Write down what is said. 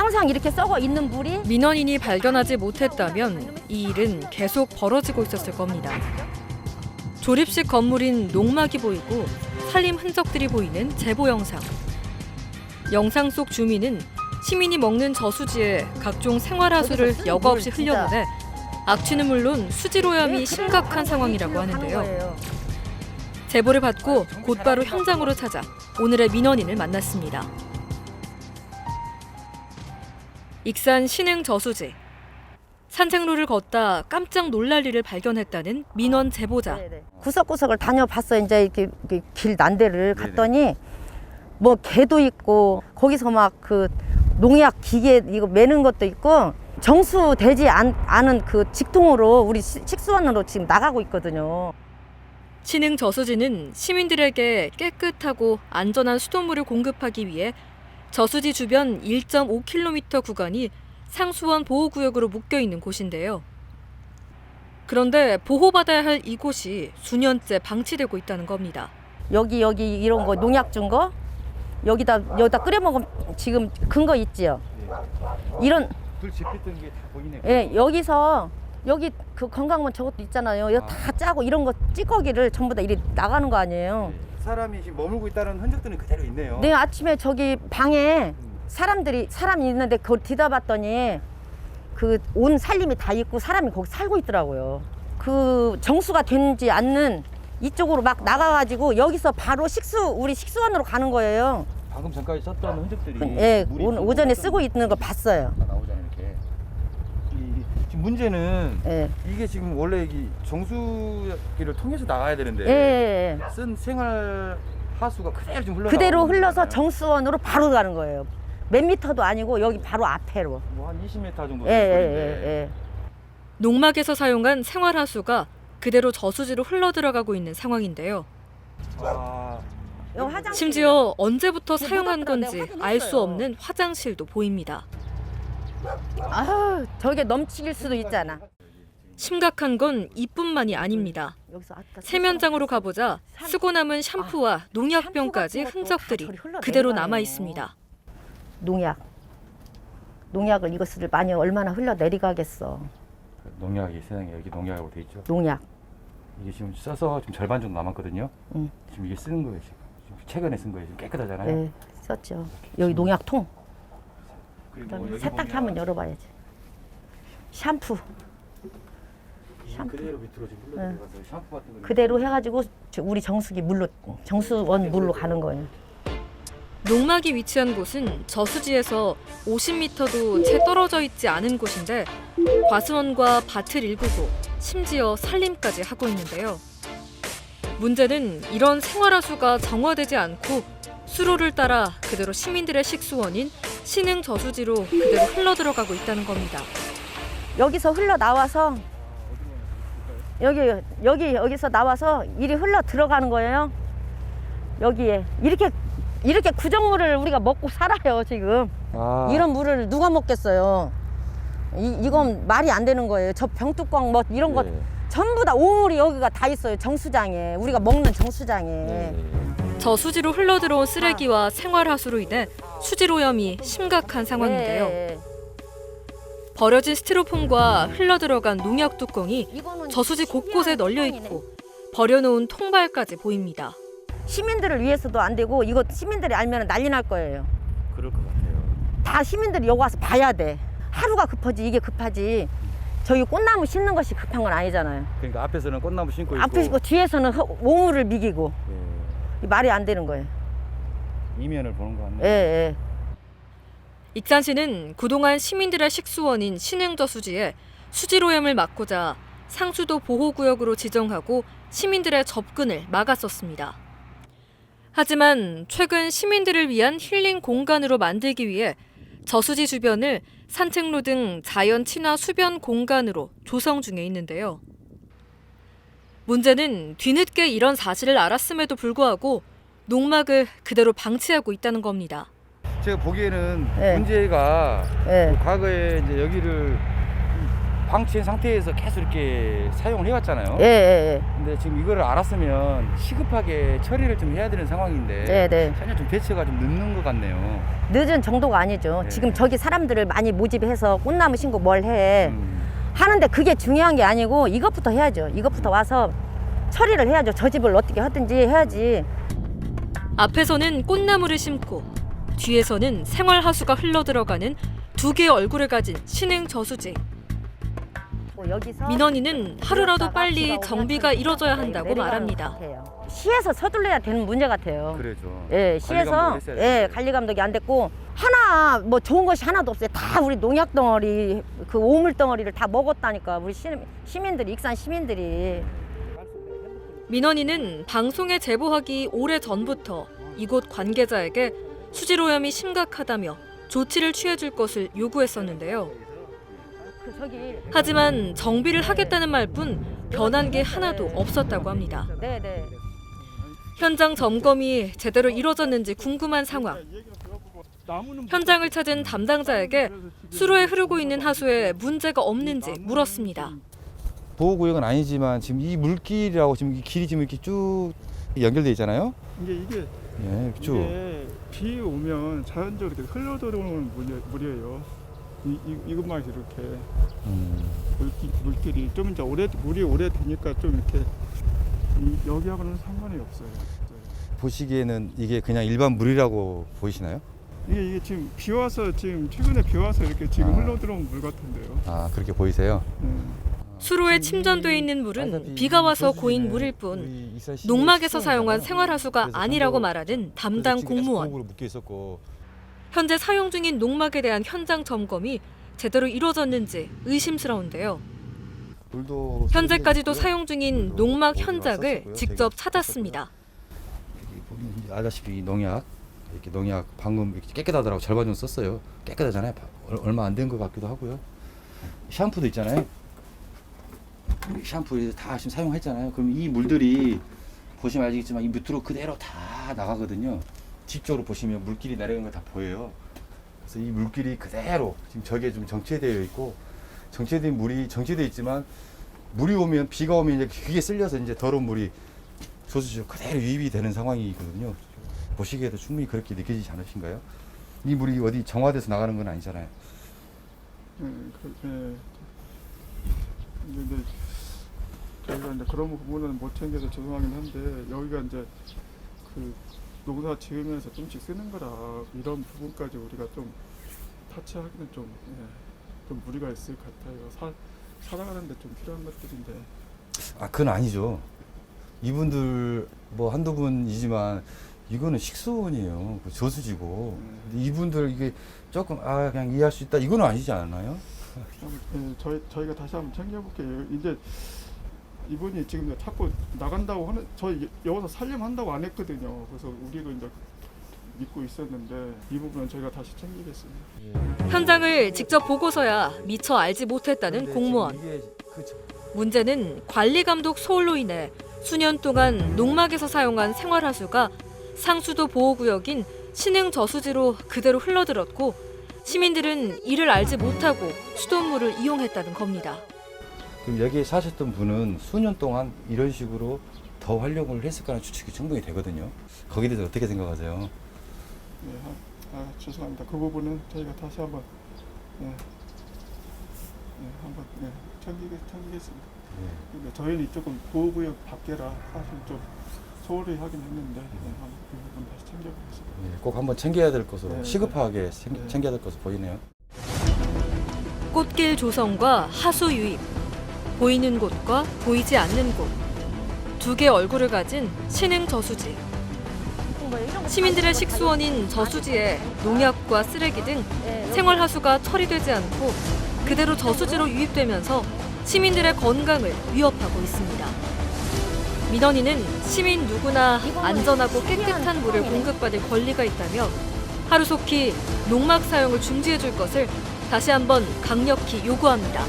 항상 이렇게 썩어 있는 물이 민원인이 발견하지 못했다면 이 일은 계속 벌어지고 있었을 겁니다. 조립식 건물인 농막이 보이고 산림 흔적들이 보이는 제보 영상. 영상 속 주민은 시민이 먹는 저수지에 각종 생활하수를 여과 없이 흘려보내 악취는 물론 수질오염이 심각한 상황이라고 하는데요. 제보를 받고 곧바로 현장으로 찾아 오늘의 민원인을 만났습니다. 익산 신흥 저수지. 산책로를 걷다 깜짝 놀랄 일을 발견했다는 민원 제보자. 구석구석을 다녀봤어. 이제 이렇게 길 난데를 갔더니 뭐 개도 있고 거기서 막 그 농약 기계 이거 매는 것도 있고 정수되지 않은 그 직통으로 우리 식수원으로 지금 나가고 있거든요. 신흥 저수지는 시민들에게 깨끗하고 안전한 수돗물을 공급하기 위해 저수지 주변 1.5km 구간이 상수원 보호구역으로 묶여 있는 곳인데요. 그런데 보호받아야 할 이곳이 수년째 방치되고 있다는 겁니다. 여기 이런 거 농약 준 거 여기다 끓여 먹으면 지금 근거 있지요. 이런 불 지폈던 게 다 보이네. 예, 여기 그 건강원 저것도 있잖아요. 여기 다 짜고 이런 거 찌꺼기를 전부 다 이리 나가는 거 아니에요. 사람이 지금 머물고 있다는 흔적들은 그대로 있네요. 네, 아침에 저기 방에 사람이 있는데 그걸 뒤다봤더니 그 온 살림이 다 있고 사람이 거기 살고 있더라고요. 그 정수가 되지 않는 이쪽으로 막 나가가지고 여기서 바로 우리 식수원으로 가는 거예요. 방금 전까지 썼던 흔적들이 예, 물이 오전에 쓰고 있는 거 봤어요. 나오잖아요, 이렇게. 지금 문제는 예. 이게 지금 원래 이 정수기를 통해서 나가야 되는데 예. 쓴 생활 하수가 그대로 지금 흘러 그대로 흘러서 정수원으로 바로 가는 거예요. 몇 미터도 아니고 여기 바로 앞에로. 뭐한 20m 정도 예. 되는데 농막에서 사용한 생활하수가 그대로 저수지로 흘러들어가고 있는 상황인데요. 심지어 언제부터 사용한 건지 알 수 없는 화장실도 보입니다. 아유, 저게 넘칠 수도 있잖아. 심각한 건 이뿐만이 아닙니다. 세면장으로 가보자 쓰고 남은 샴푸와 농약병까지 흔적들이 그대로 남아 있습니다. 농약을 이것을 많이 얼마나 흘러 내려가겠어. 농약이 세상에 여기 농약으로 돼 있죠. 농약. 이게 지금 써서 지금 절반 정도 남았거든요. 지금 이게 쓰는 거예요. 지금 최근에 쓴 거예요. 지금 깨끗하잖아요. 네, 썼죠. 여기 농약통. 그리고 그다음에 여기 세탁기 보면 한번 열어봐야지. 샴푸. 그대로 밑으로 지금 흘러 들어가서 샴푸 같은 거 그대로 해가지고 우리 정수원 물로 가는 거예요. 농막이 위치한 곳은 저수지에서 50m도 채 떨어져 있지 않은 곳인데 과수원과 밭을 일구고 심지어 살림까지 하고 있는데요. 문제는 이런 생활하수가 정화되지 않고 수로를 따라 그대로 시민들의 식수원인 신흥 저수지로 그대로 흘러들어가고 있다는 겁니다. 여기서 흘러 나와서 여기서 나와서 이리 흘러 들어가는 거예요. 여기에 이렇게 구정물을 우리가 먹고 살아요 지금. 이런 물을 누가 먹겠어요. 이건 말이 안 되는 거예요. 저 병뚜껑 뭐 이런 거 전부 다 오물이 여기가 다 있어요. 정수장에 우리가 먹는 정수장에. 저수지로 흘러들어온 쓰레기와 생활하수로 인해 수질오염이 심각한 상황인데요. 예. 버려진 스티로폼과 흘러들어간 농약 뚜껑이 저수지 곳곳에 널려 있고 버려놓은 통발까지 보입니다. 시민들을 위해서도 안 되고 이거 시민들이 알면 난리 날 거예요. 그럴 것 같아요. 다 시민들이 여기 와서 봐야 돼. 하루가 급하지 이게 급하지. 저기 꽃나무 심는 것이 급한 건 아니잖아요. 그러니까 앞에서는 꽃나무 심고 있고 앞에 있고 뒤에서는 오물을 미기고 말이 안 되는 거예요. 이면을 보는 거 같네요. 예. 익산시는 그동안 시민들의 식수원인 신흥저수지에 수질오염을 막고자 상수도 보호구역으로 지정하고 시민들의 접근을 막았었습니다. 하지만 최근 시민들을 위한 힐링 공간으로 만들기 위해 저수지 주변을 산책로 등 자연 친화 수변 공간으로 조성 중에 있는데요. 문제는 뒤늦게 이런 사실을 알았음에도 불구하고 농막을 그대로 방치하고 있다는 겁니다. 제가 보기에는 네. 문제가 네. 과거에 이제 여기를 방치한 상태에서 계속 이렇게 사용을 해왔잖아요. 예, 예, 근데 지금 이거를 알았으면 시급하게 처리를 좀 해야 되는 상황인데 예. 네. 전혀 좀 대처가 좀 늦는 것 같네요. 늦은 정도가 아니죠. 네. 지금 저기 사람들을 많이 모집해서 꽃나무 심고 뭘 해. 하는데 그게 중요한 게 아니고 이것부터 해야죠. 이것부터 와서 처리를 해야죠. 저 집을 어떻게 하든지 해야지. 앞에서는 꽃나무를 심고 뒤에서는 생활하수가 흘러들어가는 두 개의 얼굴을 가진 신흥 저수지. 뭐 여기서 민원인은 하루라도 빨리 정비가 이루어져야 한다고 말합니다. 시에서 서둘러야 되는 문제 같아요. 그래죠. 예, 시에서 관리 감독을 했어야 예, 되는데. 관리 감독이 안 됐고 하나 뭐 좋은 것이 하나도 없어요. 다 우리 농약 덩어리, 그 오물 덩어리를 다 먹었다니까 우리 시민들이 익산 시민들이. 민원인은 방송에 제보하기 오래 전부터 이곳 관계자에게 수질오염이 심각하다며 조치를 취해줄 것을 요구했었는데요. 그 저기 하지만 정비를 하겠다는 말뿐 변한 게 하나도 없었다고 합니다. 네, 네. 현장 점검이 제대로 이뤄졌는지 궁금한 상황. 현장을 찾은 담당자에게 수로에 흐르고 있는 하수에 문제가 없는지 물었습니다. 보호구역은 아니지만 지금 이 물길이라고 지금 이 길이 지금 이렇게 쭉 연결돼 있잖아요. 이게 예, 쭉. 이게 비 오면 자연적으로 이렇게 흘러 들어오는 물이에요. 이것만 이렇게 물길이 좀 이제 물이 오래 되니까 좀 이렇게 여기하고는 상관이 없어요. 보시기에는 이게 그냥 일반 물이라고 보이시나요? 이게 지금 비 와서 지금 최근에 비 와서 이렇게 지금 아. 흘러 들어온 물 같은데요. 아, 그렇게 보이세요? 수로에 침전돼 있는 물은 비가 와서 고인 물일 뿐 농막에서 사용한 생활하수가 아니라고 말하는 담당 공무원. 묶여 있었고. 현재 사용 중인 농막에 대한 현장 점검이 제대로 이루어졌는지 의심스러운데요. 물도 현재까지도 사용 중인 농막 현장을 직접 찾았습니다. 여기 보면 이제 알다시피 이 농약 이렇게 농약 방금 이렇게 깨끗하더라고. 절반 정도 썼어요. 깨끗하잖아요. 얼마 안 된 것 같기도 하고요. 샴푸도 있잖아요. 샴푸 다 지금 사용했잖아요. 그럼 이 물들이 보시면 알겠지만 이 밑으로 그대로 다 나가거든요. 뒤쪽으로 보시면 물길이 내려가는 거 다 보여요. 그래서 이 물길이 그대로 지금 저게 좀 정체되어 있고 정체된 물이 정체되어 있지만 물이 오면 비가 오면 이제 그게 쓸려서 이제 더러운 물이 조수지로 그대로 유입이 되는 상황이거든요. 보시기에도 충분히 그렇게 느껴지지 않으신가요? 이 물이 어디 정화돼서 나가는 건 아니잖아요. 근데 저희가 이제 그런 부분은 못 챙겨서 죄송하긴 한데 여기가 이제 그 농사 지으면서 좀씩 쓰는 거라 이런 부분까지 우리가 좀 타치하기는 좀 무리가 있을 것 같아요. 살아가는데 좀 필요한 것들인데. 아, 그건 아니죠. 이분들 뭐 한두 분이지만 이거는 식수원이에요. 그 저수지고. 근데 이분들 이게 조금 그냥 이해할 수 있다. 이거는 아니지 않나요? 저희가 다시 한번 챙겨볼게요. 이제 이분이 지금 자꾸 나간다고 하는 저희 여기서 살림한다고 안 했거든요. 그래서 우리도 이제 믿고 있었는데 이 부분은 저희가 다시 챙기겠습니다. 현장을 직접 보고서야 미처 알지 못했다는 공무원. 문제는 관리 감독 소홀로 인해 수년 동안 농막에서 사용한 생활하수가 상수도 보호구역인 신흥 저수지로 그대로 흘러들었고 시민들은 이를 알지 못하고 수돗물을 이용했다는 겁니다. 그럼 여기에 사셨던 분은 수년 동안 이런 식으로 더 활용을 했을 거라는 추측이 충분히 되거든요. 거기에 대해서 어떻게 생각하세요? 죄송합니다. 그 부분은 저희가 다시 한번 챙기겠습니다. 근데 저희는 조금 보호구역 밖이라 사실 좀 소홀히 하긴 했는데 그 부분 다시 챙겨보겠습니다. 꼭 한번 챙겨야 될 것으로 네. 시급하게 챙겨야 될 것으로 보이네요. 꽃길 조성과 하수 유입, 보이는 곳과 보이지 않는 곳, 두 개의 얼굴을 가진 신흥 저수지. 시민들의 식수원인 저수지에 농약과 쓰레기 등 생활하수가 처리되지 않고 그대로 저수지로 유입되면서 시민들의 건강을 위협하고 있습니다. 민원인은 시민 누구나 안전하고 깨끗한 물을 공급받을 권리가 있다며 하루속히 농막 사용을 중지해줄 것을 다시 한번 강력히 요구합니다.